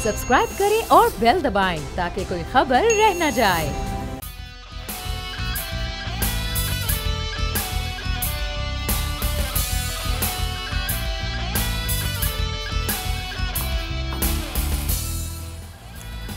Subscribe करें और bell दबाएं ताकि कोई खबर रह न जाए।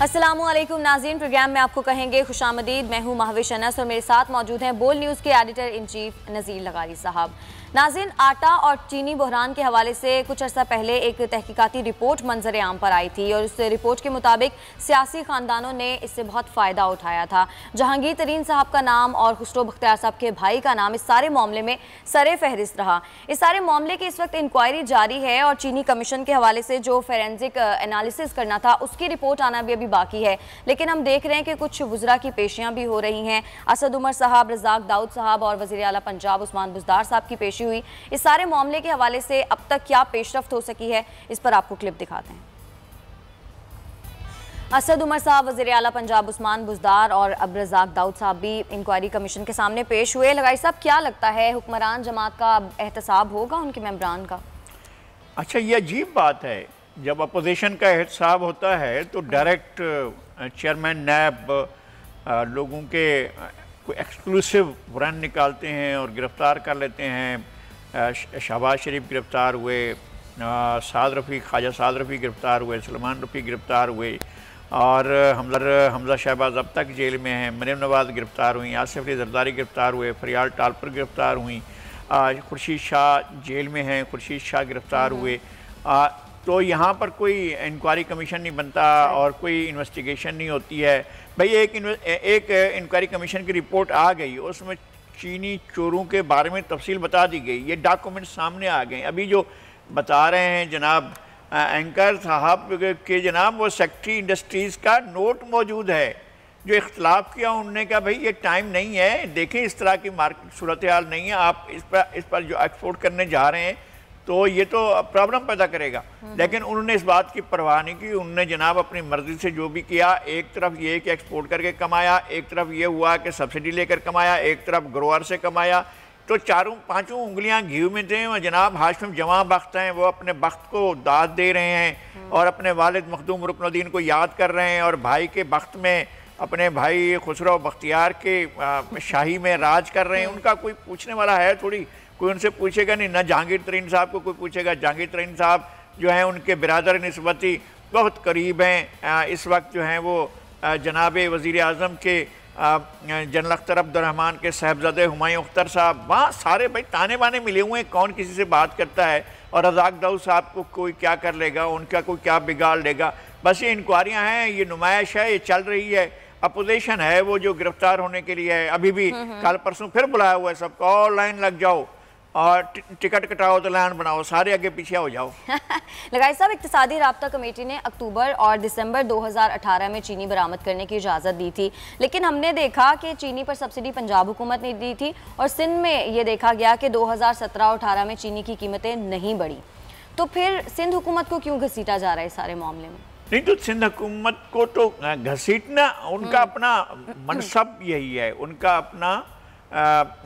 अस्सलामुअलैकुम नाज़रीन, प्रोग्राम में आपको कहेंगे खुशामदीद। मैं हूँ महविश अनस और मेरे साथ मौजूद हैं बोल न्यूज़ के एडिटर इन चीफ नज़ीर लगारी साहब। नाज़रीन, आटा और चीनी बहरान के हवाले से कुछ अर्सा पहले एक तहकीकाती रिपोर्ट मंजर आम पर आई थी और उस रिपोर्ट के मुताबिक सियासी ख़ानदानों ने इससे बहुत फ़ायदा उठाया था। जहांगीर तरीन साहब का नाम और खुसरो बख्तियार साहब के भाई का नाम इस सारे मामले में सरे फहरिस्त रहा। इस सारे मामले की इस वक्त इंक्वायरी जारी है और चीनी कमीशन के हवाले से जो फोरेंसिक एनालिसिस करना था उसकी रिपोर्ट आना भी अभी बाकी है। लेकिन हम देख रहे हैं कि कुछ वज़रा की पेशियाँ भी हो रही हैं। असद उमर साहब, रज़ाक दाऊद साहब और वज़ीर आला पंजाब उस्मान बुज़दार साहब की पेशी हुई। इस सारे मामले के हवाले से अब तक क्या पेशरफ्त हो सकी है, इस पर आपको क्लिप दिखाते हैं। असद उमर साहब, वज़ीर आला पंजाब उस्मान बुज़दार और अब रज़ाक दाऊद साहब भी इंक्वायरी कमीशन के सामने पेश हुए। लगाई साहब, क्या लगता है हुक्मरान जमात का एहतसाब होगा उनके मेंबरान का? अच्छा, ये अजीब बात है, जब अपोजिशन का एहतसाब होता है तो डायरेक्ट चेयरमैन नैब लोगों के कोई एक्सक्लूसिव वारंट निकालते हैं और गिरफ़्तार कर लेते हैं। शहबाज शरीफ गिरफ़्तार हुए, साद रफ़ी, ख्वाजा साद रफ़ी गिरफ़्तार हुए, सलमान रफ़ी गिरफ़्तार हुए और हमज़ा शहबाज अब तक जेल में हैं। मरीम नवाज़ गिरफ़्तार हुई, आसिफ अली ज़रदारी गिरफ़्तार हुए, फरियाल टालपर गिरफ़्तार हुई, खुर्शीद शाह जेल में हैं, खुर्शीद शाह गिरफ़्तार हुए। तो यहाँ पर कोई इंक्वायरी कमीशन नहीं बनता और कोई इन्वेस्टिगेशन नहीं होती है। भाई एक इंक्वायरी कमीशन की रिपोर्ट आ गई, उसमें चीनी चोरों के बारे में तफसील बता दी गई, ये डॉक्यूमेंट सामने आ गए। अभी जो बता रहे हैं जनाब एंकर साहब के जनाब, वो सेक्रेटरी इंडस्ट्रीज़ का नोट मौजूद है। जो इख्तलाफ किया उन्होंने कहा भाई ये टाइम नहीं है, देखें इस तरह की मार्केट सूरत हाल नहीं है, आप इस पर जो एक्सपोर्ट करने जा रहे हैं तो ये तो प्रॉब्लम पैदा करेगा। लेकिन उन्होंने इस बात की परवाह नहीं की। उन्होंने जनाब अपनी मर्जी से जो भी किया, एक तरफ ये कि एक्सपोर्ट करके कमाया, एक तरफ ये हुआ कि सब्सिडी लेकर कमाया, एक तरफ ग्रोअर से कमाया। तो चारों पांचों उंगलियां घी में थे और जनाब हाशिम जवां बख्त हैं, वो अपने बख्त को दाद दे रहे हैं और अपने वालिद मखदूम रुकनुद्दीन को याद कर रहे हैं और भाई के बख्त में अपने भाई खुसरो बख्तियार के शाही में राज कर रहे हैं। उनका कोई पूछने वाला है थोड़ी, कोई उनसे पूछेगा नहीं, ना जहांगीर तरीन साहब को कोई पूछेगा। जहांगीर तरीन साहब जो हैं उनके बिरादर निस्बती बहुत करीब हैं। इस वक्त जो हैं वो जनाब वज़ीर आज़म के जनरल अख्तर अब्दुर्रहमान के साहबजादे हुमायूं अख्तर साहब, वहाँ सारे भाई ताने बाने मिले हुए हैं, कौन किसी से बात करता है। और रज़ाक दाऊद साहब को कोई क्या कर लेगा, उनका कोई क्या बिगाड़ लेगा। बस ये इंक्वायरियाँ हैं, ये नुमाइश है, ये चल रही है। अपोजिशन है वो जो गिरफ्तार होने के लिए है, अभी भी कल परसों फिर बुलाया हुआ है सबको, और लाइन लग जाओ और टिकट कटाओ तो लाइन बनाओ, सारे आगे पीछे हो जाओ। लगाई साहब, इक्तिसादी राब्ता कमेटी ने अक्टूबर और दिसंबर 2018 में चीनी बरामद करने की इजाज़त दी थी, लेकिन हमने देखा कि चीनी पर सब्सिडी पंजाब हुकूमत ने दी थी और सिंध में ये देखा गया कि 2017 और 18 में चीनी की कीमतें नहीं बढ़ी। तो फिर सिंध हुकूमत को क्यों घसीटा जा रहा है इस सारे मामले में? नहीं, तो सिंध हुकूमत को तो घसीटना उनका अपना मनसब यही है, उनका अपना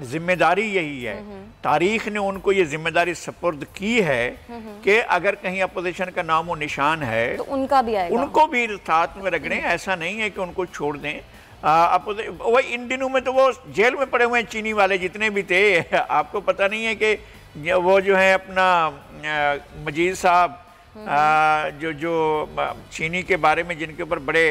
जिम्मेदारी यही है। तारीख ने उनको ये जिम्मेदारी सपुर्द की है कि अगर कहीं अपोजिशन का नाम और निशान है तो उनका भी आएगा, उनको भी साथ में रख लें। ऐसा नहीं है कि उनको छोड़ दें। वही इन दिनों में तो वो जेल में पड़े हुए हैं चीनी वाले जितने भी थे। आपको पता नहीं है कि वो जो है अपना मजीद साहब जो चीनी के बारे में जिनके ऊपर बड़े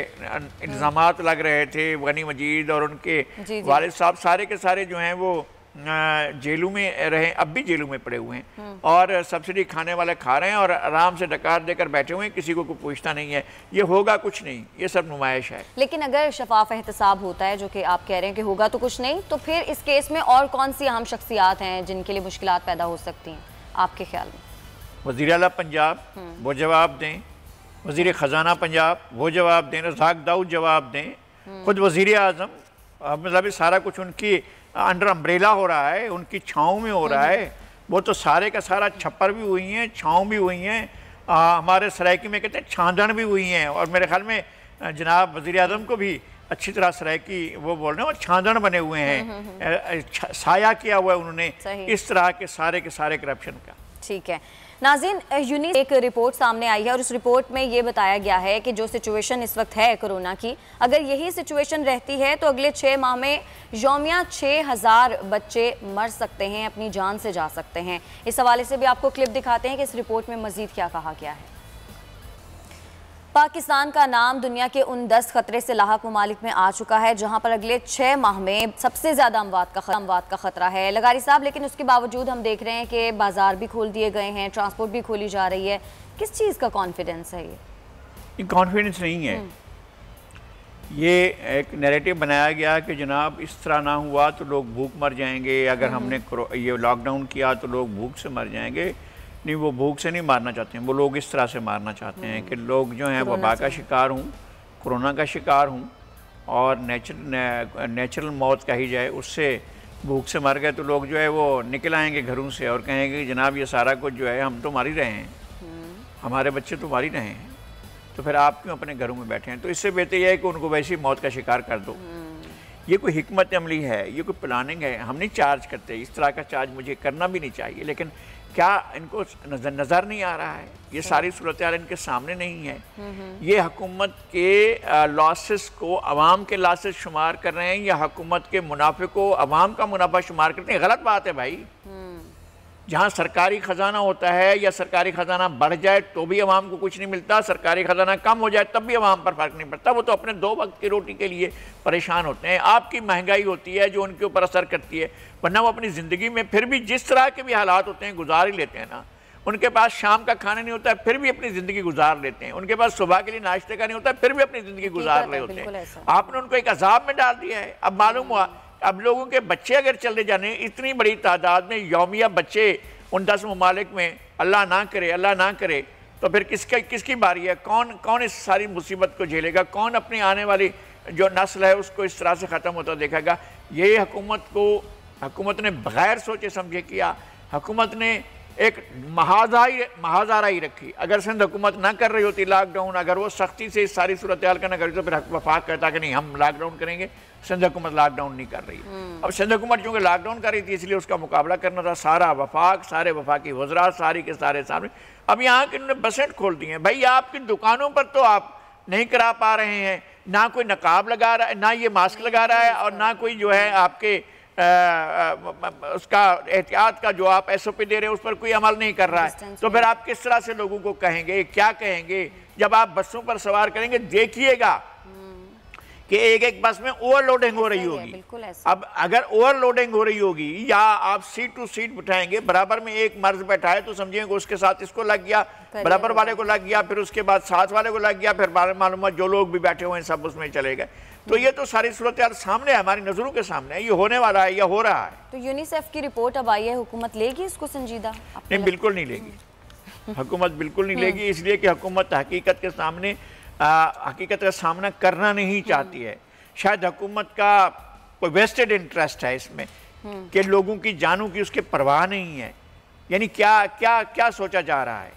इल्ज़ामात लग रहे थे, गनी मजीद और उनके वालिद साहब, सारे के सारे जो हैं वो जेलों में रहे, अब भी जेलों में पड़े हुए हैं और सब्सिडी खाने वाले खा रहे हैं और आराम से डकार देकर बैठे हुए हैं, किसी को कोई पूछता नहीं है। ये होगा कुछ नहीं, ये सब नुमाइश है। लेकिन अगर शफाफ एहतसाब होता है, जो कि आप कह रहे हैं कि होगा तो कुछ नहीं, तो फिर इस केस में और कौन सी अहम शख्सियात हैं जिनके लिए मुश्किलात पैदा हो सकती हैं आपके ख्याल में? वज़ीर आला पंजाब वो जवाब दें, वज़ीर ख़जाना पंजाब वो जवाब दें, रज़ाक दाऊद जवाब दें, खुद वज़ीर आज़म, मतलब सारा कुछ उनकी अंडर अम्ब्रेला हो रहा है, उनकी छाँव में हो रहा है। वो तो सारे का सारा छप्पर भी हुई हैं, छाँव भी हुई हैं, हमारे सरायकी में कहते हैं छांदन भी हुई हैं। और मेरे ख्याल में जनाब वज़ीर आज़म को भी अच्छी तरह सरायकी वो बोल रहे हैं और छांदन बने हुए हैं, साया किया हुआ है उन्होंने इस तरह के सारे करप्शन का। ठीक है। नाज़रीन, यूनिसेफ एक रिपोर्ट सामने आई है और उस रिपोर्ट में ये बताया गया है कि जो सिचुएशन इस वक्त है कोरोना की, अगर यही सिचुएशन रहती है तो अगले 6 माह में यौमिया 6000 बच्चे मर सकते हैं, अपनी जान से जा सकते हैं। इस हवाले से भी आपको क्लिप दिखाते हैं कि इस रिपोर्ट में मजीद क्या कहा गया है। पाकिस्तान का नाम दुनिया के उन 10 खतरे से लाहक ममालिक में आ चुका है जहां पर अगले 6 माह में सबसे ज़्यादा अमवात का खतरा है। लगारी साहब, लेकिन उसके बावजूद हम देख रहे हैं कि बाजार भी खोल दिए गए हैं, ट्रांसपोर्ट भी खोली जा रही है। किस चीज़ का कॉन्फिडेंस है ये? कॉन्फिडेंस नहीं है, ये एक नैरेटिव बनाया गया कि जनाब इस तरह ना हुआ तो लोग भूख मर जाएंगे, अगर हमने ये लॉकडाउन किया तो लोग भूख से मर जाएंगे। नहीं, वो भूख से नहीं मारना चाहते हैं, वो लोग इस तरह से मारना चाहते हैं कि लोग जो हैं वबा का शिकार हूँ, कोरोना का शिकार हूँ और नेचुरल मौत कही जाए उससे भूख से मर गए तो लोग जो है वो निकल आएंगे घरों से और कहेंगे कि जनाब ये सारा कुछ जो है हम तो मार ही रहे हैं, हमारे बच्चे तो मार ही रहे हैं, तो फिर आप क्यों अपने घरों में बैठे हैं? तो इससे बेहतर यह है कि उनको वैसी मौत का शिकार कर दो। ये कोई हिकमत अमली है, ये कोई प्लानिंग है? हम नहीं चार्ज करते, इस तरह का चार्ज मुझे करना भी नहीं चाहिए, लेकिन क्या इनको नज़र नहीं आ रहा है? ये सारी सूरत हाल इनके सामने नहीं है। ये हुकूमत के लॉसेस को अवाम के लॉसेस शुमार कर रहे हैं या हुकूमत के मुनाफे को अवाम का मुनाफा शुमार करते हैं। गलत बात है भाई। जहाँ सरकारी ख़जाना होता है या सरकारी ख़जाना बढ़ जाए तो भी अवाम को कुछ नहीं मिलता, सरकारी ख़जाना कम हो जाए तब भी अवाम पर फ़र्क नहीं पड़ता। वो तो अपने 2 वक्त की रोटी के लिए परेशान होते हैं। आपकी महंगाई होती है जो उनके ऊपर असर करती है, वरना वो अपनी ज़िंदगी में फिर भी जिस तरह के भी हालात होते हैं गुजार ही लेते हैं ना। उनके पास शाम का खाना नहीं होता है फिर भी अपनी ज़िंदगी गुजार लेते हैं, उनके पास सुबह के लिए नाश्ते का नहीं होता है फिर भी अपनी ज़िंदगी गुजार रहे होते हैं। आपने उनको एक अजाब में डाल दिया है। अब मालूम हुआ अब लोगों के बच्चे अगर चले जाने, इतनी बड़ी तादाद में यौमिया बच्चे उन 10 ममालिक में, अल्लाह ना करे, तो फिर किसकी बारी है? कौन इस सारी मुसीबत को झेलेगा? कौन अपनी आने वाली जो नस्ल है उसको इस तरह से ख़त्म होता देखेगा? ये हुकूमत ने बगैर सोचे समझे किया। हुकूमत ने एक महाजारा ही रखी। अगर सिंध हुकूमत ना कर रही होती लॉकडाउन, अगर वो सख्ती से इस सारी सूरत हाल का ना करी तो फिर वफाक कहता कि नहीं हम लॉकडाउन करेंगे। सिंध हुकूमत लॉकडाउन नहीं कर रही। अब सिंध हुकूमत चूँकि लॉकडाउन कर रही थी इसलिए उसका मुकाबला करना था। सारे वफाकी वज़रा सारी के सारे सामने। अब यहाँ के उन्होंने बसेंट खोल दी हैं। भाई आपकी दुकानों पर तो आप नहीं करा पा रहे हैं, ना कोई नकाब लगा रहा है, ना ये मास्क लगा रहा है और ना कोई जो है आपके उसका एहतियात का जो आप SOP दे रहे हैं उस पर कोई अमल नहीं कर रहा है। तो फिर आप किस तरह से लोगों को कहेंगे, क्या कहेंगे? जब आप बसों पर सवार करेंगे देखिएगा कि एक बस में ओवरलोडिंग हो रही होगी। अब अगर ओवरलोडिंग हो रही होगी या आप सीट टू सीट बिठाएंगे, बराबर में एक मर्द बैठा है तो समझिएगा उसके साथ इसको लग गया, बराबर वाले को लग गया, फिर उसके बाद साथ वाले को लग गया, फिर मालूम जो लोग भी बैठे हुए हैं सब उसमें चले गए। तो ये तो सारी सूरत यार सामने है, हमारी नजरों के सामने है, ये होने वाला है या हो रहा है। तो यूनिसेफ की रिपोर्ट अब आई है, हुकूमत लेगी इसको संजीदा? नहीं, बिल्कुल नहीं लेगी। हुकूमत बिल्कुल नहीं लेगी, इसलिए कि हुकूमत हकीकत के सामने हकीकत का सामना करना नहीं चाहती है। शायद हुकूमत का कोई वेस्टेड इंटरेस्ट है इसमें कि लोगों की जानों की उसके परवाह नहीं है। यानी क्या सोचा जा रहा है?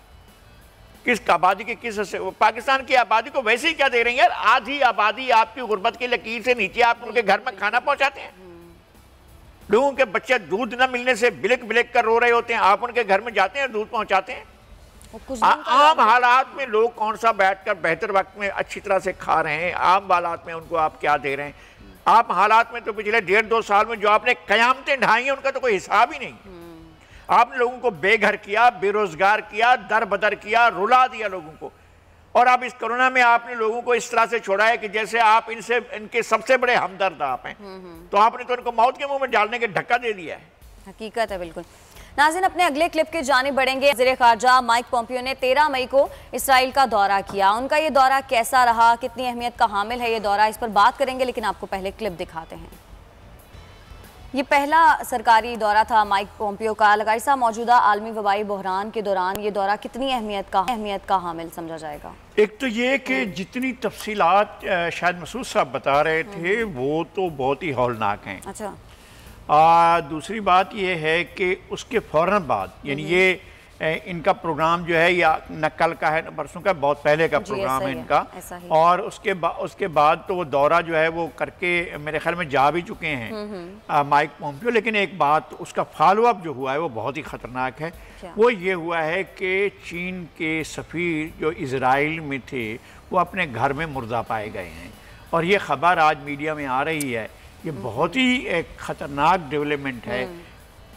किस आबादी के किस पाकिस्तान की आबादी को वैसे ही क्या दे रही है यार? आधी आबादी आपकी गुर्बत की लकीर से नीचे, आप उनके घर में खाना पहुंचाते हैं। लोगों के बच्चे दूध न मिलने से बिलक बिलक कर रो रहे होते हैं, आप उनके घर में जाते हैं, दूध पहुंचाते हैं। आम हालात में लोग कौन सा बैठकर बेहतर वक्त में अच्छी तरह से खा रहे हैं? आम हालात में उनको आप क्या दे रहे हैं? आप हालात में तो पिछले 1.5-2 साल में जो आपने कयामतें ढाई हैं उनका तो कोई हिसाब ही नहीं। आपने लोगों को बेघर किया, बेरोजगार किया, दर बदर किया, रुला दिया लोगों को। और अब इस कोरोना में आपने लोगों को इस तरह से छोड़ा है कि जैसे आप इनके सबसे बड़े हमदर्द आप हैं। तो आपने तो इनको मौत के मुंह में डालने के धक्का दे दिया है। हकीकत है बिल्कुल। नाज़रीन, अपने अगले क्लिप की जानिब बढ़ेंगे। वज़ीर ख़ारजा माइक पोम्पियो ने 13 मई को इसराइल का दौरा किया। उनका ये दौरा कैसा रहा, कितनी अहमियत का हामिल है ये दौरा, इस पर बात करेंगे, लेकिन आपको पहले क्लिप दिखाते हैं। ये पहला सरकारी दौरा था माइक पोम्पियो का। लगाई साहब, मौजूदा आलमी वबाई बहरान के दौरान ये दौरा कितनी अहमियत का हामिल समझा जाएगा? एक तो ये कि जितनी तफसीलात शायद मसूद साहब बता रहे थे वो तो बहुत ही हौलनाक हैं। अच्छा। दूसरी बात ये है कि उसके फ़ौरन बाद, यानी ये इनका प्रोग्राम जो है या न कल का है न परसों का, बहुत पहले का प्रोग्राम है इनका। और उसके बाद तो वो दौरा जो है वो करके मेरे ख्याल में जा भी चुके हैं माइक पोम्पियो। लेकिन एक बात, उसका फॉलोअप जो हुआ है वो बहुत ही ख़तरनाक है। वो ये हुआ है कि चीन के सफ़ीर जो इजराइल में थे वो अपने घर में मुर्दा पाए गए हैं, और ये ख़बर आज मीडिया में आ रही है। ये बहुत ही एक ख़तरनाक डेवलपमेंट है।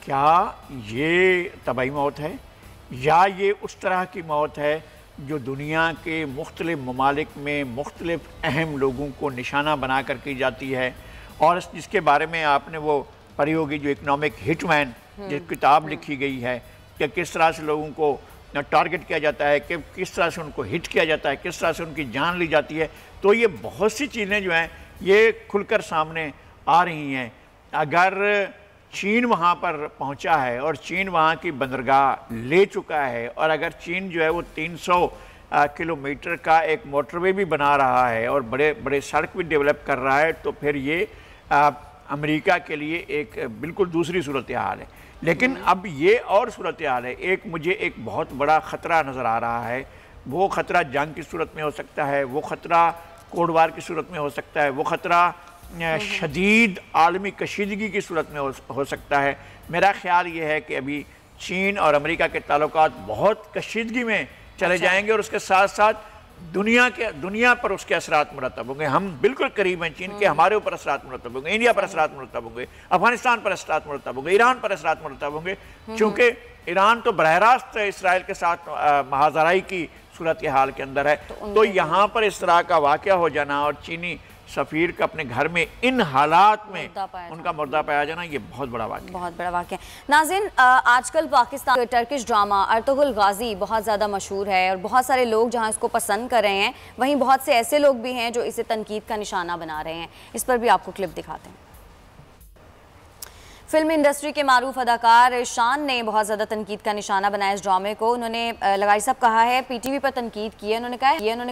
क्या ये तबाही मौत है या ये उस तरह की मौत है जो दुनिया के मुख्तलिफ ममालिक में मुख्तलिफ अहम लोगों को निशाना बना कर की जाती है, और जिसके बारे में आपने वो पढ़ी होगी, जो इकनॉमिक हिटमैन जो किताब लिखी गई है कि किस तरह से लोगों को टारगेट किया जाता है, कि किस तरह से उनको हिट किया जाता है, किस तरह से उनकी जान ली जाती है। तो ये बहुत सी चीज़ें जो हैं ये खुलकर सामने आ रही हैं। अगर चीन वहाँ पर पहुँचा है और चीन वहाँ की बंदरगाह ले चुका है, और अगर चीन जो है वो 300 किलोमीटर का एक मोटरवे भी बना रहा है और बड़े बड़े सड़क भी डेवलप कर रहा है, तो फिर ये अमेरिका के लिए एक बिल्कुल दूसरी सूरत हाल है। लेकिन अब ये और सूरत हाल है। एक मुझे एक बहुत बड़ा ख़तरा नज़र आ रहा है। वो ख़तरा जंग की सूरत में हो सकता है, वो ख़तरा कोल्ड वार की सूरत में हो सकता है, वो ख़तरा शदीद आलमी कशीदगी की सूरत में हो सकता है। मेरा ख्याल ये है कि अभी चीन और अमेरिका के ताल्लुकात बहुत कशीदगी में चले जाएंगे, और उसके साथ साथ दुनिया पर उसके असरात मुरतब होंगे। हम बिल्कुल करीब हैं चीन के, हमारे ऊपर असरात मुरतब होंगे, इंडिया पर असरात मुरतब होंगे, अफगानिस्तान पर असरात मुरतब होंगे, ईरान पर असरात मुरतब होंगे, क्योंकि ईरान तो बरह रास्त इसराइल के साथ महाजराई की सूरत हाल के अंदर है। तो यहाँ पर इस तरह का वाक़या हो जाना और चीनी सफ़ीर का अपने घर में इन हालात में उनका मुर्दा पाया जाना, ये बहुत बड़ा वाक़या, बहुत बड़ा वाक़या। नाज़रीन, आजकल Pakistan Turkish drama Ertugrul Ghazi बहुत ज़्यादा मशहूर है और बहुत सारे लोग जहां इसको पसंद कर रहे हैं, वहीं बहुत से ऐसे लोग भी हैं जो इसे तनकीद का निशाना बना रहे हैं। इस पर भी आपको क्लिप दिखाते हैं। फिल्म इंडस्ट्री के मारूफ अदाकार शान ने बहुत ज़्यादा तनकीद का निशाना बनाया इस ड्रामे को। उन्होंने लगाई साहब कहा है, पीटीवी पर तनकीद की है। उन्होंने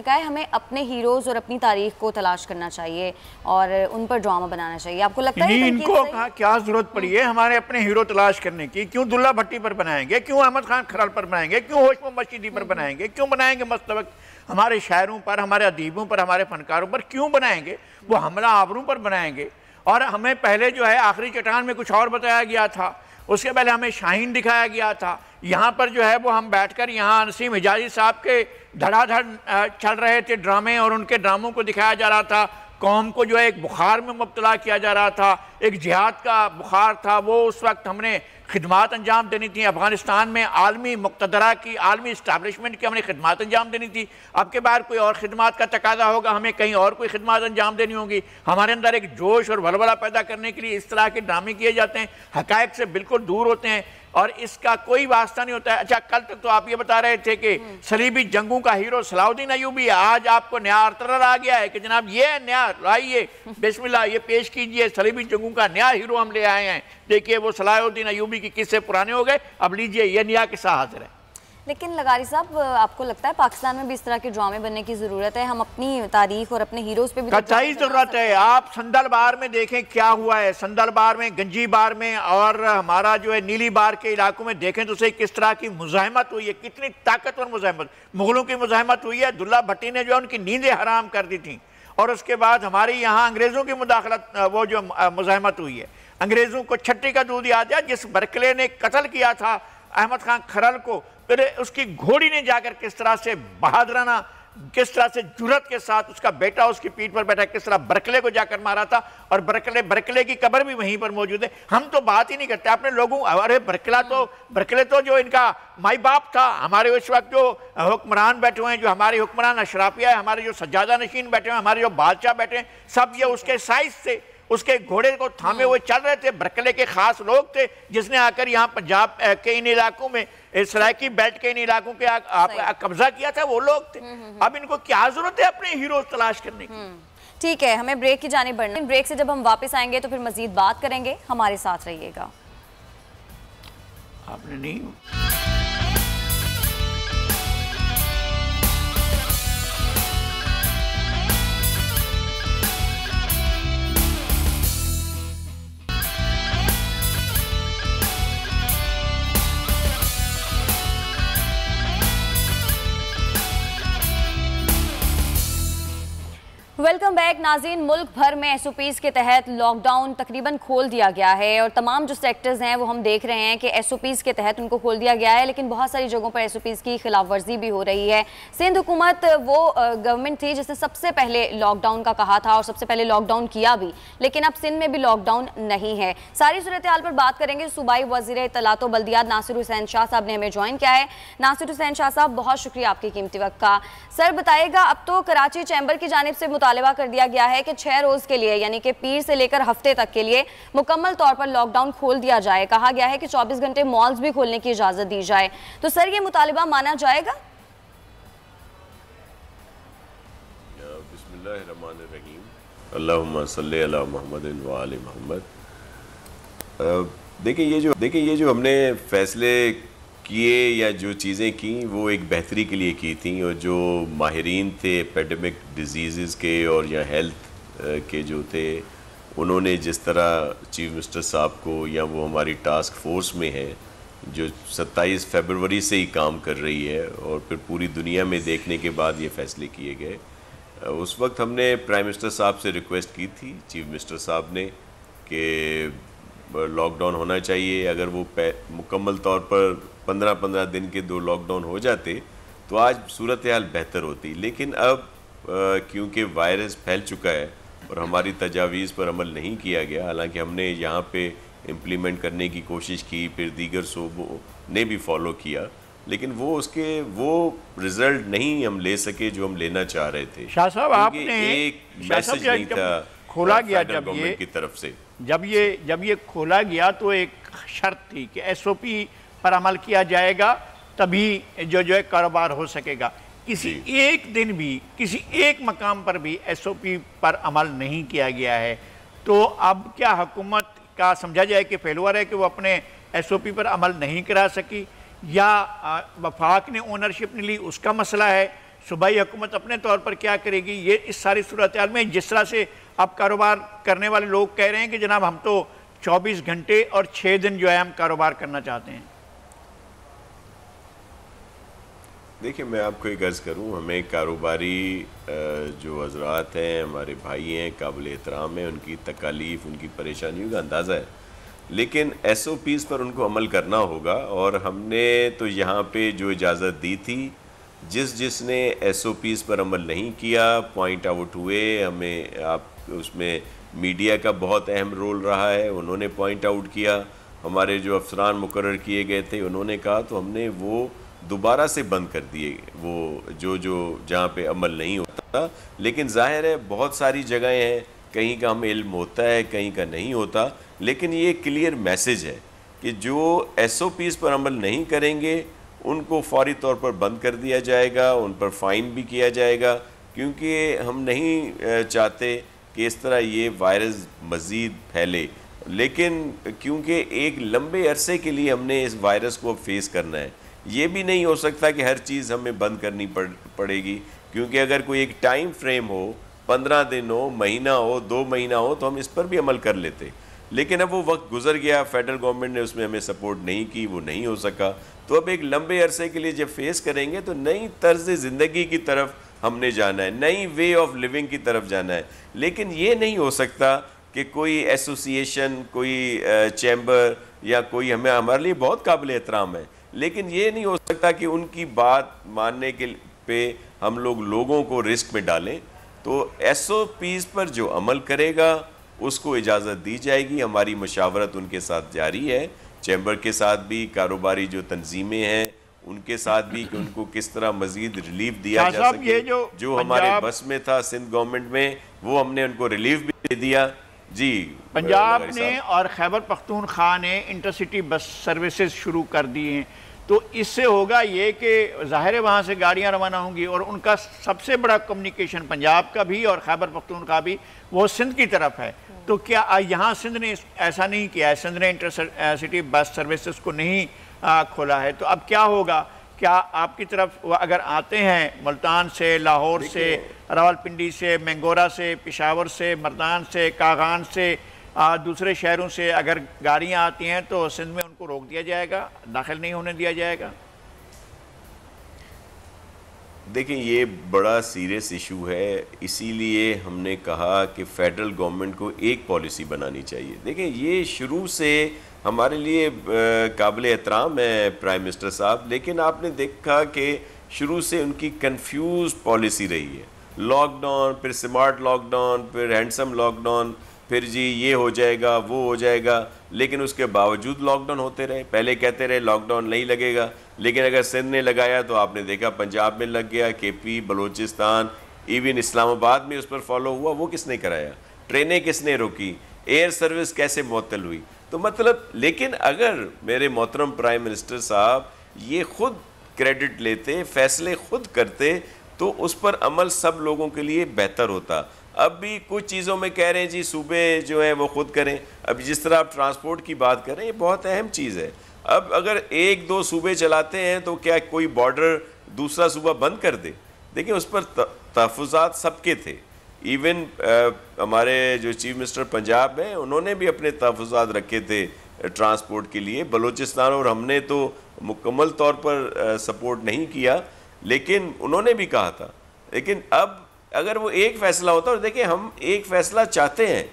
कहा है हमें अपने हीरोज़ और अपनी तारीख को तलाश करना चाहिए और उन पर ड्रामा बनाना चाहिए। आपको लगता है इनको क्या ज़रूरत पड़ी है हमारे अपने हीरो तलाश करने की? क्यों दुल्ला भट्टी पर बनाएंगे, क्यों अहमद खान खरल पर बनाएंगे, क्यों होश मोहम्मद मशीदी पर बनाएंगे, क्यों बनाएंगे मस्तवक हमारे शायरों पर, हमारे अदीबों पर, हमारे फनकारों पर क्यों बनाएंगे? वो हमला आवरों पर बनाएंगे। और हमें पहले जो है आखिरी चट्टान में कुछ और बताया गया था, उसके पहले हमें शाहीन दिखाया गया था। यहाँ पर जो है वो हम बैठकर यहाँ नसीम हिजाजी साहब के धड़ाधड़ चल रहे थे ड्रामे, और उनके ड्रामों को दिखाया जा रहा था। कौम को जो है एक बुखार में मुब्तला किया जा रहा था, एक जिहाद का बुखार था। वो उस वक्त हमने खिदमात अंजाम देनी थी अफगानिस्तान में, आलमी मुक़तदरा की, आलमी इस्टेब्लिशमेंट की हमने खिदमात अंजाम देनी थी। अब के बाद कोई और खिदमात का तकाजा होगा, हमें कहीं और कोई खिदमात अंजाम देनी होगी। हमारे अंदर एक जोश और वलवला पैदा करने के लिए इस तरह के ड्रामे किए जाते हैं, हक़ाइक़ से बिल्कुल दूर होते हैं और इसका कोई वास्ता नहीं होता है। अच्छा, कल तक तो आप ये बता रहे थे कि सलीबी जंगों का हीरो सलाउद्दीन अय्यूबी, आज आपको नया अर्तरर आ गया है कि जनाब ये नया लाइए, बिस्मिल्लाह ये पेश कीजिए, सलीबी जंगों का नया हीरो हम ले आए हैं। देखिए वो सलाउद्दीन अय्यूबी की किस्से पुराने हो गए, अब लीजिए ये नया किस्सा हाजिर है। लेकिन लगारी साहब, आपको लगता है पाकिस्तान में भी इस तरह के ड्रामे बनने की ज़रूरत है? हम अपनी तारीख और अपने हीरोज़ पे भी कतई ज़रूरत है। आप संदल बार में देखें क्या हुआ है, संदल बार में, गंजी बार में और हमारा जो है नीली बार के इलाकों में देखें तो सही किस तरह की मुज़ाहमत हुई है, कितनी ताकतवर मुज़ाहमत। मुग़लों की मुज़ाहमत हुई है, दुल्ला भट्टी ने जो है उनकी नींदें हराम कर दी थी, और उसके बाद हमारे यहाँ अंग्रेज़ों की मुदाखलत, वो जो मुज़ाहमत हुई है, अंग्रेज़ों को छट्टी का दूध याद है। जिस बरकले ने कत्ल किया था अहमद खान खरल को, फिर उसकी घोड़ी ने जाकर किस तरह से बहादुराना, किस तरह से जुर्रत के साथ उसका बेटा उसकी पीठ पर बैठा, किस तरह बरकले को जाकर मारा था, और बरकले की कब्र भी वहीं पर मौजूद है। हम तो बात ही नहीं करते अपने लोगों, अरे बरकले तो जो इनका माई बाप था, हमारे उस वक्त जो हुक्मरान बैठे हुए हैं, जो हमारे हुक्मरान अशराफिया है, हमारे जो सज्जादा नशीन बैठे हुए हैं, हमारे जो बादशाह बैठे हैं, सब ये उसके साइज से उसके घोड़े को थामे हुए चल रहे थे। बरकले के खास लोग थे जिसने आकर यहाँ पंजाब के इन इलाकों में, सराइकी बेल्ट के इन इलाकों के कब्जा किया था, वो लोग थे। अब इनको क्या जरूरत है अपने हीरो तलाश करने की? ठीक है, हमें ब्रेक की जानिब बढ़ना है। ब्रेक से जब हम वापस आएंगे तो फिर मजीद बात करेंगे, हमारे साथ रहिएगा। आपने नहीं वेलकम बैक नाज़रीन। मुल्क भर में एसओपीज़ के तहत लॉकडाउन तकरीबन खोल दिया गया है और तमाम जो सेक्टर्स हैं वो हम देख रहे हैं कि एसओपीज़ के तहत उनको खोल दिया गया है, लेकिन बहुत सारी जगहों पर एसओपीज़ की खिलाफ वर्जी भी हो रही है। सिंध हुकूमत वो गवर्नमेंट थी जिसने सबसे पहले लॉकडाउन का कहा था और सबसे पहले लॉकडाउन किया भी, लेकिन अब सिंध में भी लॉकडाउन नहीं है। सारी सूरत हाल पर बात करेंगे। सूबाई वज़ीर इत्तलात व बल्दियात नासिर हुसैन शाह साहब ने हमें ज्वाइन किया है। नासिर हुसैन शाह साहब, बहुत शुक्रिया आपकी कीमती वक्त का। सर बताइएगा, अब तो कराची चैम्बर की जानिब से मुतालबा कर दिया गया है कि 6 रोज के लिए यानी कि पीर से लेकर हफ्ते तक के लिए मुकम्मल तौर पर लॉकडाउन खोल दिया जाए। कहा गया है कि 24 घंटे मॉल्स भी खोलने की इजाजत दी जाए। तो सर ये मुतालिबा माना जाएगा? बिस्मिल्लाहिर्रहमानिर्रहीम, अल्लाहुम्मा सल्ली अला मुहम्मदिन व आले मुहम्मद। देखिए ये जो हमने फैसले किए या जो चीज़ें की वो एक बेहतरी के लिए की थी, और जो माहिरीन थे एपिडेमिक डिजीज़ के और या हेल्थ के जो थे, उन्होंने जिस तरह चीफ मिनिस्टर साहब को, या वो हमारी टास्क फोर्स में है जो 27 फरवरी से ही काम कर रही है और फिर पूरी दुनिया में देखने के बाद ये फैसले किए गए। उस वक्त हमने प्राइम मिनिस्टर साहब से रिक्वेस्ट की थी, चीफ मिनिस्टर साहब ने, कि लॉकडाउन होना चाहिए। अगर वो मुकम्मल तौर पर 15-15 दिन के 2 लॉकडाउन हो जाते तो आज सूरत हाल बेहतर होती, लेकिन अब क्योंकि वायरस फैल चुका है और हमारी तजावीज़ पर अमल नहीं किया गया, हालांकि हमने यहाँ पे इम्प्लीमेंट करने की कोशिश की, फिर दीगर सूबों ने भी फॉलो किया, लेकिन वो रिज़ल्ट नहीं हम ले सके जो हम लेना चाह रहे थे। शाह साहब, आपने एक मैसेज नहीं था खोला गया गवर्नमेंट की तरफ से। जब ये खोला गया तो एक शर्त थी कि एसओपी पर अमल किया जाएगा, तभी जो है कारोबार हो सकेगा। किसी एक दिन भी किसी एक मकाम पर भी एसओपी पर अमल नहीं किया गया है। तो अब क्या हुकूमत का समझा जाए कि फेलुअर है कि वो अपने एसओपी पर अमल नहीं करा सकी, या वफाक ने ओनरशिप नहीं ली, उसका मसला है? सूबाई हुकूमत अपने तौर पर क्या करेगी? ये इस सारी सूरत हाल में जिस तरह से अब कारोबार करने वाले लोग कह रहे हैं कि जनाब हम तो 24 घंटे और 6 दिन जो है हम कारोबार करना चाहते हैं। देखिए, मैं आपको एक अर्ज़ करूं, हमें कारोबारी जो हज़रात हैं, हमारे भाई हैं, काबिल एहतराम हैं, उनकी तकालीफ, उनकी परेशानियों का अंदाज़ा है, लेकिन एसओपीज़ पर उनको अमल करना होगा। और हमने तो यहाँ पे जो इजाज़त दी थी, जिसने एसओपीज़ पर अमल नहीं किया पॉइंट आउट हुए। हमें आप उसमें मीडिया का बहुत अहम रोल रहा है, उन्होंने पॉइंट आउट किया। हमारे जो अफसरान मुकर्रर किए गए थे उन्होंने कहा, तो हमने वो दोबारा से बंद कर दिए, वो जो जहाँ पे अमल नहीं होता। लेकिन जाहिर है बहुत सारी जगहें हैं, कहीं का हमें इल्म होता है, कहीं का नहीं होता, लेकिन ये क्लियर मैसेज है कि जो एसओपीज़ पर अमल नहीं करेंगे उनको फौरी तौर पर बंद कर दिया जाएगा, उन पर फ़ाइन भी किया जाएगा, क्योंकि हम नहीं चाहते कि इस तरह ये वायरस मज़ीद फैले। लेकिन क्योंकि एक लंबे अरसे के लिए हमने इस वायरस को अब फेस करना है, ये भी नहीं हो सकता कि हर चीज़ हमें बंद करनी पड़ेगी, क्योंकि अगर कोई एक टाइम फ्रेम हो, 15 दिन हो, महीना हो, 2 महीना हो, तो हम इस पर भी अमल कर लेते। लेकिन अब वो वक्त गुजर गया, फेडरल गवर्नमेंट ने उसमें हमें सपोर्ट नहीं की, वो नहीं हो सका। तो अब एक लंबे अरसे के लिए जब फेस करेंगे तो नई तर्ज ज़िंदगी की तरफ हमने जाना है, नई वे ऑफ लिविंग की तरफ जाना है। लेकिन ये नहीं हो सकता कि कोई एसोसिएशन, कोई चैम्बर या कोई हमारे लिए बहुत काबिल एहतराम है, लेकिन ये नहीं हो सकता कि उनकी बात मानने के पे हम लोगों को रिस्क में डालें। तो एसओपीज़ पर जो अमल करेगा उसको इजाज़त दी जाएगी। हमारी मशावरत उनके साथ जारी है, चैम्बर के साथ भी, कारोबारी जो तंजीमें हैं उनके साथ भी, कि उनको किस तरह मज़ीद रिलीफ दिया जा सके। जो हमारे बस में था सिंध गवर्नमेंट में, वो हमने उनको रिलीफ भी दे दिया। जी, पंजाब ने और खैबर पख्तूनख्वा ने इंटरसिटी बस सर्विसेज शुरू कर दी हैं, तो इससे होगा ये कि ज़ाहिर है वहाँ से गाड़ियाँ रवाना होंगी, और उनका सबसे बड़ा कम्युनिकेशन पंजाब का भी और खैबर पख्तूनख्वा भी वो सिंध की तरफ है। तो क्या यहाँ सिंध ने ऐसा नहीं किया है? सिंध ने इंटरसिटी बस सर्विसेज को नहीं खोला है। तो अब क्या होगा? क्या आपकी तरफ वो अगर आते हैं मुल्तान से, लाहौर से, रावलपिंडी से, मैंगोरा से, पेशावर से, मर्दान से, कागान से, दूसरे शहरों से अगर गाड़ियाँ आती हैं तो सिंध में उनको रोक दिया जाएगा, दाखिल नहीं होने दिया जाएगा? देखिए ये बड़ा सीरियस इशू है, इसीलिए हमने कहा कि फेडरल गवर्नमेंट को एक पॉलिसी बनानी चाहिए। देखिए ये शुरू से हमारे लिए काबिल एहतराम है प्राइम मिनिस्टर साहब, लेकिन आपने देखा कि शुरू से उनकी कंफ्यूज पॉलिसी रही है। लॉकडाउन, फिर स्मार्ट लॉकडाउन, फिर हैंडसम लॉकडाउन, फिर जी ये हो जाएगा वो हो जाएगा, लेकिन उसके बावजूद लॉकडाउन होते रहे। पहले कहते रहे लॉकडाउन नहीं लगेगा, लेकिन अगर सिंध ने लगाया तो आपने देखा पंजाब में लग गया, केपी, बलूचिस्तान, इवन इस्लामाबाद में उस पर फॉलो हुआ। वो किसने कराया? ट्रेनें किसने रोकी? एयर सर्विस कैसे मुअत्तल हुई? तो मतलब, लेकिन अगर मेरे मोहतरम प्राइम मिनिस्टर साहब ये खुद क्रेडिट लेते, फैसले खुद करते, तो उस पर अमल सब लोगों के लिए बेहतर होता। अब भी कुछ चीज़ों में कह रहे हैं जी सूबे जो हैं वो खुद करें। अब जिस तरह आप ट्रांसपोर्ट की बात करें, ये बहुत अहम चीज़ है। अब अगर एक दो सूबे चलाते हैं तो क्या कोई बॉर्डर दूसरा सूबा बंद कर दे? देखिए उस पर तहफ़्फ़ुज़ात सबके थे। इवन हमारे जो चीफ मिनिस्टर पंजाब हैं उन्होंने भी अपने तहफ़्फ़ुज़ात रखे थे ट्रांसपोर्ट के लिए। बलूचिस्तान और हमने तो मुकम्मल तौर पर सपोर्ट नहीं किया, लेकिन उन्होंने भी कहा था। लेकिन अब अगर वो एक फ़ैसला होता, और देखिए हम एक फ़ैसला चाहते हैं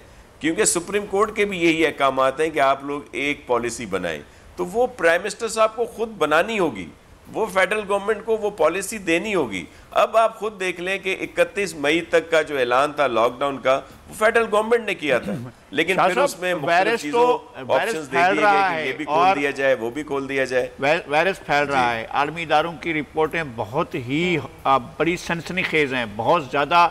क्योंकि सुप्रीम कोर्ट के भी यही अहकाम आते हैं कि आप लोग एक पॉलिसी बनाएं, तो वो प्राइम मिनिस्टर साहब को खुद बनानी होगी, वो फेडरल गवर्नमेंट को वो पॉलिसी देनी होगी। अब आप खुद देख लें कि 31 मई तक का जो ऐलान था लॉकडाउन का, वो फेडरल गवर्नमेंट ने किया था, लेकिन फिर उसमें मुख्तलिफ चीज़ों ऑप्शंस दे दिए गए कि ये भी खोल दिया जाए, वो भी खोल दिया जाए। वायरस फैल रहा है। आलमी इदारों की रिपोर्टें बहुत ही बड़ी सनसनीखेज हैं, बहुत ज़्यादा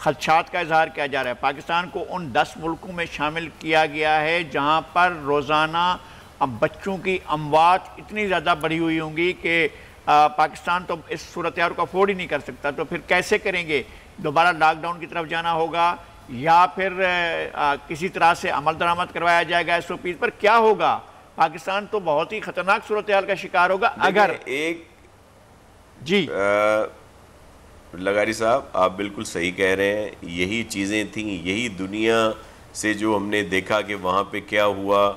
खदशात का इजहार किया जा रहा है। पाकिस्तान को उन 10 मुल्कों में शामिल किया गया है जहाँ पर रोज़ाना बच्चों की अमवात इतनी ज़्यादा बढ़ी हुई होंगी कि पाकिस्तान तो इस सूरत हाल को अफोर्ड ही नहीं कर सकता। तो फिर कैसे करेंगे? दोबारा लॉकडाउन की तरफ जाना होगा या फिर किसी तरह से अमल दरामद करवाया जाएगा SOP पर? क्या होगा? पाकिस्तान तो बहुत ही खतरनाक सूरत हाल का शिकार होगा अगर एक जी लगारी साहब आप बिल्कुल सही कह रहे हैं। यही चीज़ें थी, यही दुनिया से जो हमने देखा कि वहाँ पे क्या हुआ,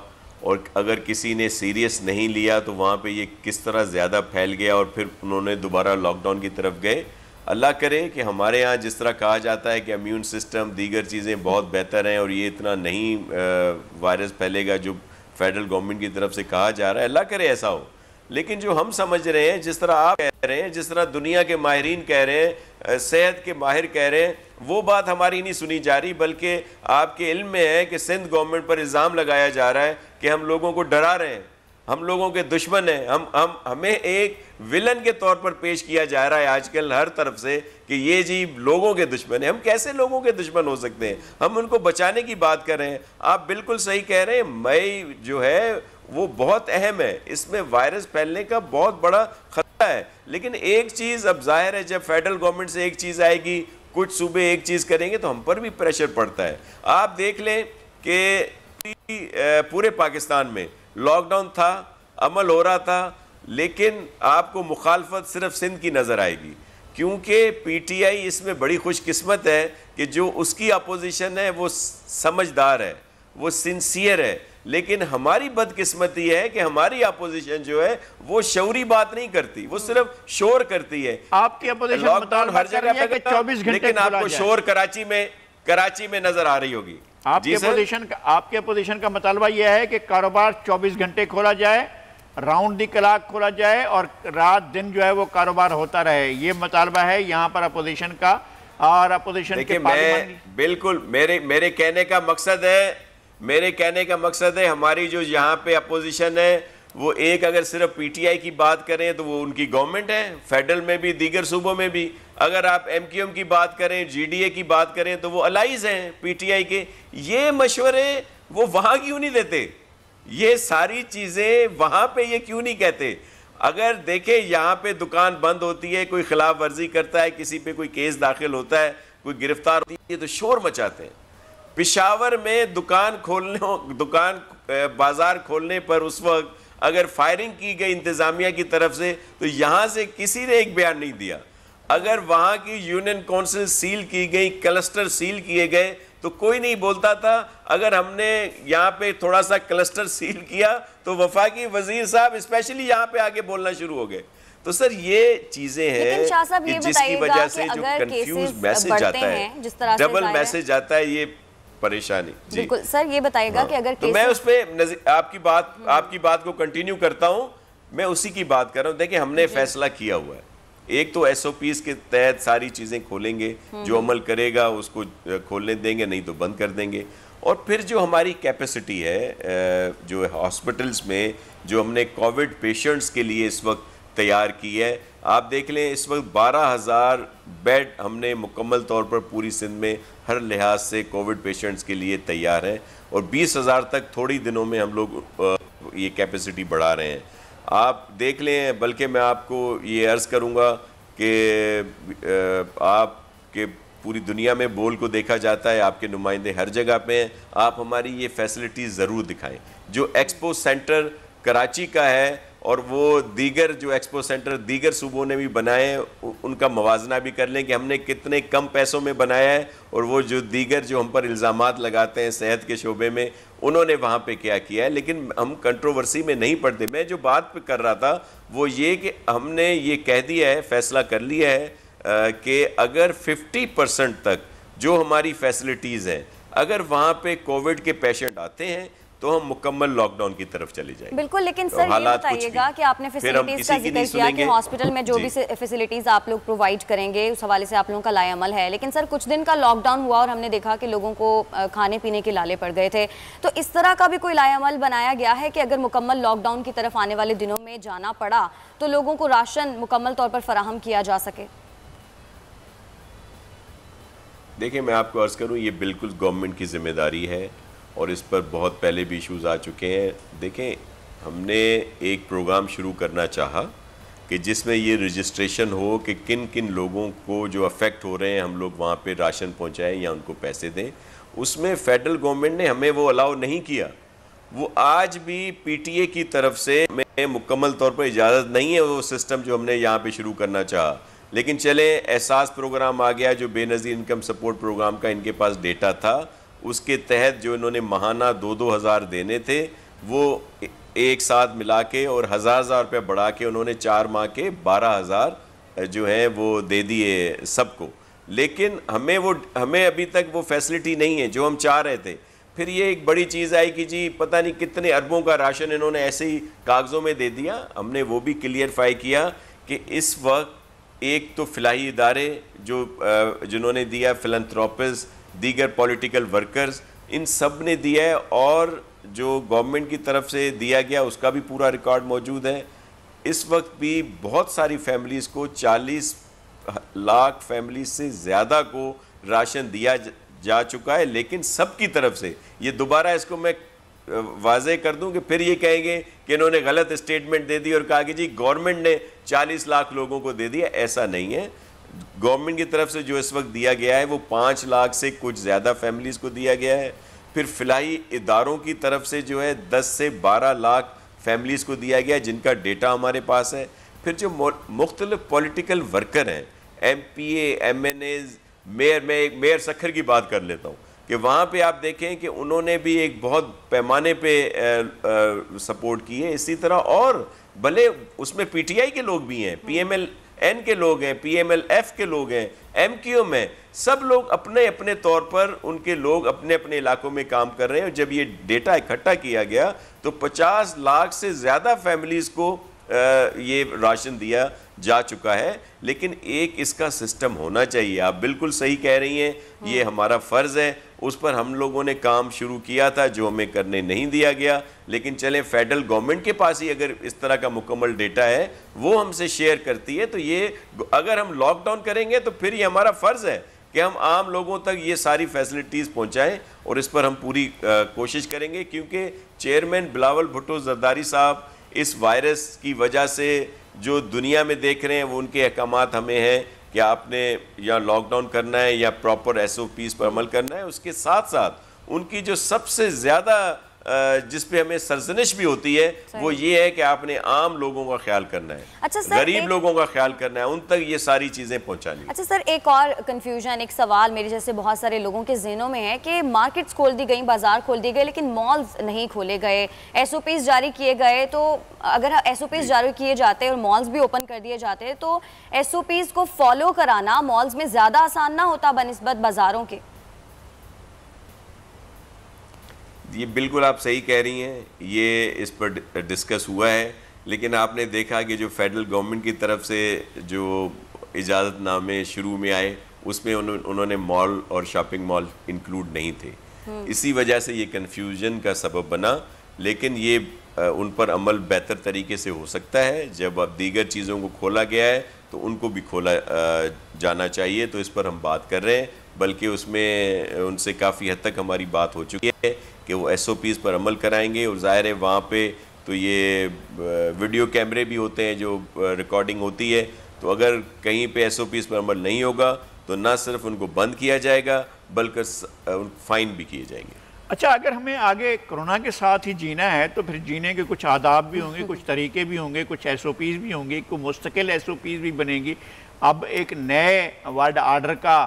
और अगर किसी ने सीरियस नहीं लिया तो वहाँ पे ये किस तरह ज़्यादा फैल गया और फिर उन्होंने दोबारा लॉकडाउन की तरफ गए। अल्लाह करे कि हमारे यहाँ जिस तरह कहा जाता है कि इम्यून सिस्टम, दीगर चीज़ें बहुत बेहतर हैं और ये इतना नहीं वायरस फैलेगा जो फेडरल गवर्नमेंट की तरफ से कहा जा रहा है, अल्लाह करे ऐसा हो। लेकिन जो हम समझ रहे हैं, जिस तरह आप कह रहे हैं, जिस तरह दुनिया के माहिरीन कह रहे हैं, सेहत के माहिर कह रहे हैं, वो बात हमारी नहीं सुनी जा रही, बल्कि आपके इल्म में है कि सिंध गवर्नमेंट पर इल्ज़ाम लगाया जा रहा है कि हम लोगों को डरा रहे हैं, हम लोगों के दुश्मन हैं, हमें एक विलन के तौर पर पेश किया जा रहा है आजकल हर तरफ से कि ये जी लोगों के दुश्मन हैं। हम कैसे लोगों के दुश्मन हो सकते हैं? हम उनको बचाने की बात कर रहे हैं। आप बिल्कुल सही कह रहे हैं, मई जो है वो बहुत अहम है, इसमें वायरस फैलने का बहुत बड़ा खतरा है। लेकिन एक चीज़ अब जाहिर है, जब फेडरल गवर्नमेंट से एक चीज़ आएगी, कुछ सूबे एक चीज़ करेंगे तो हम पर भी प्रेशर पड़ता है। आप देख लें कि पूरे पाकिस्तान में लॉकडाउन था, अमल हो रहा था, लेकिन आपको मुखालफत सिर्फ सिंध की नज़र आएगी, क्योंकि PTI इसमें बड़ी खुशकिस्मत है कि जो उसकी अपोजिशन है वो समझदार है, वो सिंसियर है। लेकिन हमारी बदकिस्मती है कि हमारी अपोजिशन जो है वो शौरी बात नहीं करती, वो सिर्फ शोर करती है। आपकी अपोजिशन लॉकडाउन हर जगह पे 24 घंटे, लेकिन आपको शोर कराची में नजर आ रही होगी। आपके अपोजिशन का मतलबा यह है कि कारोबार 24 घंटे खोला जाए, राउंड दी क्लॉक खोला जाए और रात दिन जो है वो कारोबार होता रहे। ये मतलबा है यहाँ पर अपोजिशन का। और अपोजिशन के बिल्कुल मेरे कहने का मकसद है हमारी जो यहाँ पे अपोजिशन है वो एक, अगर सिर्फ PTI की बात करें तो वो उनकी गवर्नमेंट है, फेडरल में भी दीगर सूबों में भी। अगर आप MQM की बात करें, GDA की बात करें तो वो अलाइज हैं PTI के। ये मशवरे वो वहाँ क्यों नहीं देते? ये सारी चीज़ें वहाँ पे ये क्यों नहीं कहते? अगर देखें यहाँ पे दुकान बंद होती है, कोई खिलाफ वर्जी करता है, किसी पे कोई केस दाखिल होता है, कोई गिरफ्तार होती है तो शोर मचाते हैं। पेशावर में बाजार खोलने पर उस वक्त अगर फायरिंग की गई इंतजामिया की तरफ से तो यहाँ से किसी ने एक बयान नहीं दिया। अगर वहाँ की यूनियन काउंसिल सील की गई, क्लस्टर सील किए गए तो कोई नहीं बोलता था। अगर हमने यहाँ पे थोड़ा सा क्लस्टर सील किया तो वफाकी वजीर साहब स्पेशली यहाँ पे आके बोलना शुरू हो गए। तो सर ये चीजें हैं शाह साहब ये जिसकी वजह से जो अगर कंफ्यूज मैसेज आता है, जिस तरह डबल मैसेज आता है, ये परेशानी। बिल्कुल सर, ये बताइएगा कि अगर तो मैं उस पे आपकी बात को कंटिन्यू करता हूं, मैं उसी की बात कर रहा हूं। देखिए हमने फैसला किया हुआ है, एक तो SOPs के तहत सारी चीजें खोलेंगे, जो अमल करेगा उसको खोलने देंगे, नहीं तो बंद कर देंगे। और फिर जो हमारी कैपेसिटी है जो हॉस्पिटल्स में, जो हमने कोविड पेशेंट्स के लिए इस वक्त तैयार की है, आप देख लें इस वक्त 12,000 बेड हमने मुकम्मल तौर पर पूरी सिंध में हर लिहाज से कोविड पेशेंट्स के लिए तैयार हैं, और 20,000 तक थोड़ी दिनों में हम लोग ये कैपेसिटी बढ़ा रहे हैं। आप देख लें, बल्कि मैं आपको ये अर्ज़ करूँगा कि आपके पूरी दुनिया में बोल को देखा जाता है, आपके नुमाइंदे हर जगह पे हैं, आप हमारी ये फैसिलिटीज़ ज़रूर दिखाएं। जो एक्सपो सेंटर कराची का है और वो दीगर जो एक्सपो सेंटर दीगर सूबों ने भी बनाए हैं, उनका मवाजना भी कर लें कि हमने कितने कम पैसों में बनाया है, और वो जो दीगर जो हम पर इल्ज़ामात लगाते हैं सेहत के शोबे में, उन्होंने वहाँ पे क्या किया है। लेकिन हम कंट्रोवर्सी में नहीं पड़ते। मैं जो बात पे कर रहा था वो ये कि हमने ये कह दिया है, फैसला कर लिया है कि अगर 50% तक जो हमारी फैसिलिटीज़ हैं, अगर वहाँ पे कोविड के पेशेंट आते हैं तो हम मुकम्मल लॉकडाउन की तरफ चले जाएंगे। बिल्कुल, लेकिन सर ये बताइएगा कि आपने फैसिलिटीज का जिक्र किया कि हॉस्पिटल में जो भी फैसिलिटीज आप लोग प्रोवाइड करेंगे उस हवाले से आप लोगों का लाएअमल है, लेकिन सर कुछ दिन का लॉकडाउन हुआ और हमने देखा कि लोगों को खाने पीने के लाले पड़ गए थे, तो इस तरह का भी कोई लाएअमल बनाया गया है कि अगर मुकम्मल लॉकडाउन की तरफ आने वाले दिनों में जाना पड़ा तो लोगों को राशन मुकम्मल तौर पर फराहम किया जा सके? देखिए मैं आपको अर्ज़ करूँ, ये बिल्कुल गवर्नमेंट की जिम्मेदारी है और इस पर बहुत पहले भी इशूज़ आ चुके हैं। देखें, हमने एक प्रोग्राम शुरू करना चाहा कि जिसमें ये रजिस्ट्रेशन हो कि किन किन लोगों को जो अफेक्ट हो रहे हैं हम लोग वहाँ पे राशन पहुँचाएं या उनको पैसे दें। उसमें फेडरल गवर्नमेंट ने हमें वो अलाउ नहीं किया। वो आज भी PTA की तरफ से में मुकम्मल तौर पर इजाज़त नहीं है वो सिस्टम जो हमने यहाँ पर शुरू करना चाहा। लेकिन चले एहसास प्रोग्राम आ गया, जो बेनज़ीर इनकम सपोर्ट प्रोग्राम का इनके पास डेटा था, उसके तहत जो इन्होंने माहाना 2-2 हज़ार देने थे वो एक साथ मिला के और हज़ार रुपये बढ़ा के उन्होंने 4 माह के 12,000 जो हैं वो दे दिए सबको। लेकिन हमें अभी तक वो फैसिलिटी नहीं है जो हम चाह रहे थे। फिर ये एक बड़ी चीज़ आई कि जी पता नहीं कितने अरबों का राशन इन्होंने ऐसे ही कागज़ों में दे दिया। हमने वो भी क्लियरफाई किया कि इस वक्त एक तो फ़िलाही इदारे जिन्होंने दिया, फिलंथ्रोपिस्ट, दीगर पॉलिटिकल वर्कर्स, इन सब ने दिया है, और जो गवर्नमेंट की तरफ से दिया गया उसका भी पूरा रिकॉर्ड मौजूद है। इस वक्त भी बहुत सारी फैमिलीज़ को 40 लाख फैमिलीज से ज़्यादा को राशन दिया जा चुका है। लेकिन सबकी तरफ से, ये दोबारा इसको मैं वाज़े कर दूं कि फिर ये कहेंगे कि इन्होंने गलत स्टेटमेंट दे दी और कहा कि जी गवर्नमेंट ने 40 लाख लोगों को दे दिया। ऐसा नहीं है। गवर्नमेंट की तरफ से जो इस वक्त दिया गया है वो 5 लाख से कुछ ज़्यादा फैमिलीज़ को दिया गया है। फिर फ़िलहाल इदारों की तरफ से जो है 10 से 12 लाख फैमिलीज़ को दिया गया है, जिनका डेटा हमारे पास है। फिर जो मुख्तलिफ पॉलिटिकल वर्कर हैं, MPA, MNAs, मेयर सखर की बात कर लेता हूँ कि वहाँ पे आप देखें कि उन्होंने भी एक बहुत पैमाने पे सपोर्ट की है। इसी तरह और भले उसमें PTI के लोग भी हैं, PMLN के लोग हैं, PMLF के लोग हैं, MQM में, सब लोग अपने अपने तौर पर उनके लोग अपने अपने इलाकों में काम कर रहे हैं। और जब ये डेटा इकट्ठा किया गया तो 50 लाख से ज़्यादा फैमिलीज़ को ये राशन दिया जा चुका है। लेकिन एक इसका सिस्टम होना चाहिए। आप बिल्कुल सही कह रही हैं, ये हमारा फ़र्ज़ है, उस पर हम लोगों ने काम शुरू किया था जो हमें करने नहीं दिया गया। लेकिन चलें, फेडरल गवर्नमेंट के पास ही अगर इस तरह का मुकम्मल डेटा है वो हमसे शेयर करती है, तो ये अगर हम लॉकडाउन करेंगे तो फिर ये हमारा फ़र्ज़ है कि हम आम लोगों तक ये सारी फैसिलिटीज़ पहुँचाएँ, और इस पर हम पूरी कोशिश करेंगे। क्योंकि चेयरमैन बिलावल भुट्टो ज़रदारी साहब इस वायरस की वजह से जो दुनिया में देख रहे हैं वो उनके अहकामात हमें हैं कि आपने या लॉकडाउन करना है या प्रॉपर SOPs पर अमल करना है। उसके साथ साथ उनकी जो सबसे ज़्यादा जिस पे हमें सरजनिश भी होती है वो ये है कि आपने आम लोगों का ख्याल करना है। अच्छा सर, गरीब लोगों का ख्याल करना है, उन तक ये सारी चीजें पहुंचानी। अच्छा सर, एक और कंफ्यूजन, एक सवाल मेरे जैसे बहुत सारे लोगों के ज़हनों में है कि मार्केट्स खोल दी गई, बाजार खोल दिए गए, लेकिन मॉल्स नहीं खोले गए, SOPs जारी किए गए। तो अगर SOPs जारी किए जाते और मॉल्स भी ओपन कर दिए जाते तो SOPs को फॉलो कराना मॉल्स में ज़्यादा आसान ना होता बनिस्बत बाज़ारों के? ये बिल्कुल आप सही कह रही हैं, ये इस पर डिस्कस हुआ है, लेकिन आपने देखा कि जो फेडरल गवर्नमेंट की तरफ से जो इजाज़तनामे शुरू में आए उसमें उन्होंने मॉल और शॉपिंग मॉल इंक्लूड नहीं थे। इसी वजह से ये कन्फ्यूजन का सबब बना, लेकिन ये उन पर अमल बेहतर तरीके से हो सकता है। जब अब दीगर चीज़ों को खोला गया है तो उनको भी खोला जाना चाहिए, तो इस पर हम बात कर रहे हैं, बल्कि उसमें उनसे काफ़ी हद तक हमारी बात हो चुकी है कि वो SOPs पर अमल कराएंगे। और ज़ाहिर है वहाँ पे तो ये वीडियो कैमरे भी होते हैं जो रिकॉर्डिंग होती है, तो अगर कहीं पे SOPs पर अमल नहीं होगा तो ना सिर्फ उनको बंद किया जाएगा बल्कि फ़ाइन भी किए जाएंगे। अच्छा, अगर हमें आगे कोरोना के साथ ही जीना है तो फिर जीने के कुछ आदाब भी होंगे, कुछ तरीके भी होंगे, कुछ SOPs भी होंगे, कुछ मुस्तकिल SOPs भी बनेंगी। अब एक नए वर्ल्ड आर्डर का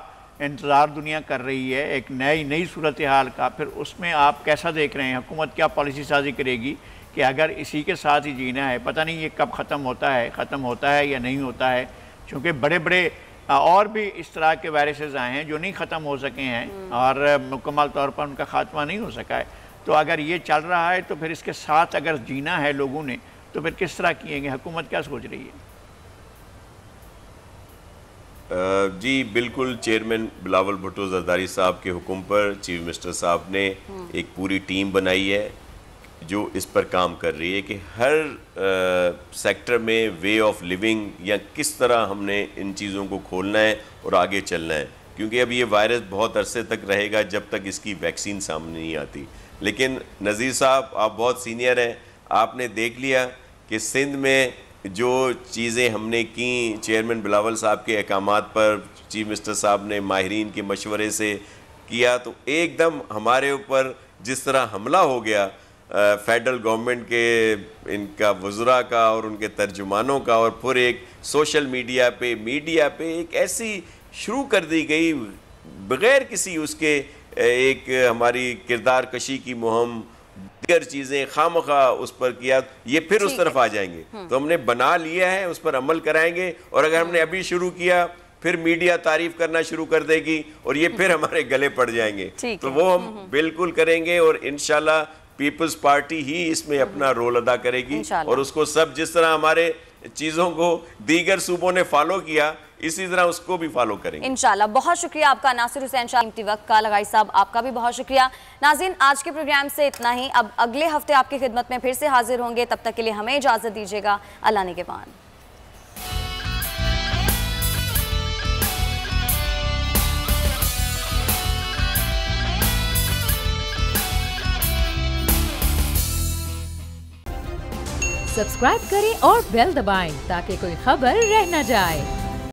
इंतज़ार दुनिया कर रही है, एक नई सूरत हाल का। फिर उसमें आप कैसा देख रहे हैं, हुकूमत क्या पॉलिसी साजी करेगी कि अगर इसी के साथ ही जीना है? पता नहीं ये कब ख़त्म होता है या नहीं होता है, क्योंकि बड़े बड़े और भी इस तरह के वायरसेस आए हैं जो नहीं ख़त्म हो सके हैं और मुकम्मल तौर पर उनका खात्मा नहीं हो सका है। तो अगर ये चल रहा है तो फिर इसके साथ अगर जीना है लोगों ने तो फिर किस तरह किएंगे? हुकूमत क्या सोच रही है? जी बिल्कुल, चेयरमैन बिलावल भुट्टो जरदारी साहब के हुक्म पर चीफ मिनिस्टर साहब ने एक पूरी टीम बनाई है जो इस पर काम कर रही है कि हर सेक्टर में वे ऑफ लिविंग या किस तरह हमने इन चीज़ों को खोलना है और आगे चलना है, क्योंकि अब ये वायरस बहुत अरसे तक रहेगा जब तक इसकी वैक्सीन सामने नहीं आती। लेकिन नज़ीर साहब, आप बहुत सीनियर हैं, आपने देख लिया कि सिंध में जो चीज़ें हमने की चेयरमैन बिलावल साहब के अहकामात पर, चीफ मिनिस्टर साहब ने माहिरीन के मशवरे से किया, तो एकदम हमारे ऊपर जिस तरह हमला हो गया फेडरल गवर्नमेंट के इनका वज़रा का और उनके तर्जुमानों का, और फिर एक सोशल मीडिया पे एक ऐसी शुरू कर दी गई बग़ैर किसी उसके एक हमारी किरदार कशी की मुहिम, दीगर चीज़ें खामखा उस पर किया, ये फिर उस तरफ आ जाएंगे। तो हमने बना लिया है, उस पर अमल कराएंगे, और अगर हमने अभी शुरू किया फिर मीडिया तारीफ करना शुरू कर देगी और ये फिर हमारे गले पड़ जाएंगे। तो वो हम बिल्कुल करेंगे और इंशाल्लाह पीपल्स पार्टी ही इसमें अपना रोल अदा करेगी, और उसको सब जिस तरह हमारे चीज़ों को दीगर सूबों ने फॉलो किया इसी तरह उसको भी फॉलो करेंगे इंशाल्लाह। बहुत शुक्रिया आपका नासिर हुसैन शाह, कीमती वक्त का। लगाई साहब, आपका भी बहुत शुक्रिया। नाज़रीन, आज के प्रोग्राम से इतना ही। अब अगले हफ्ते आपकी खिदमत में फिर से हाजिर होंगे, तब तक के लिए हमें इजाज़त दीजिएगा। अल्लाह निगहबान। सब्सक्राइब करें और बेल दबाएं ताकि कोई खबर रह न जाए।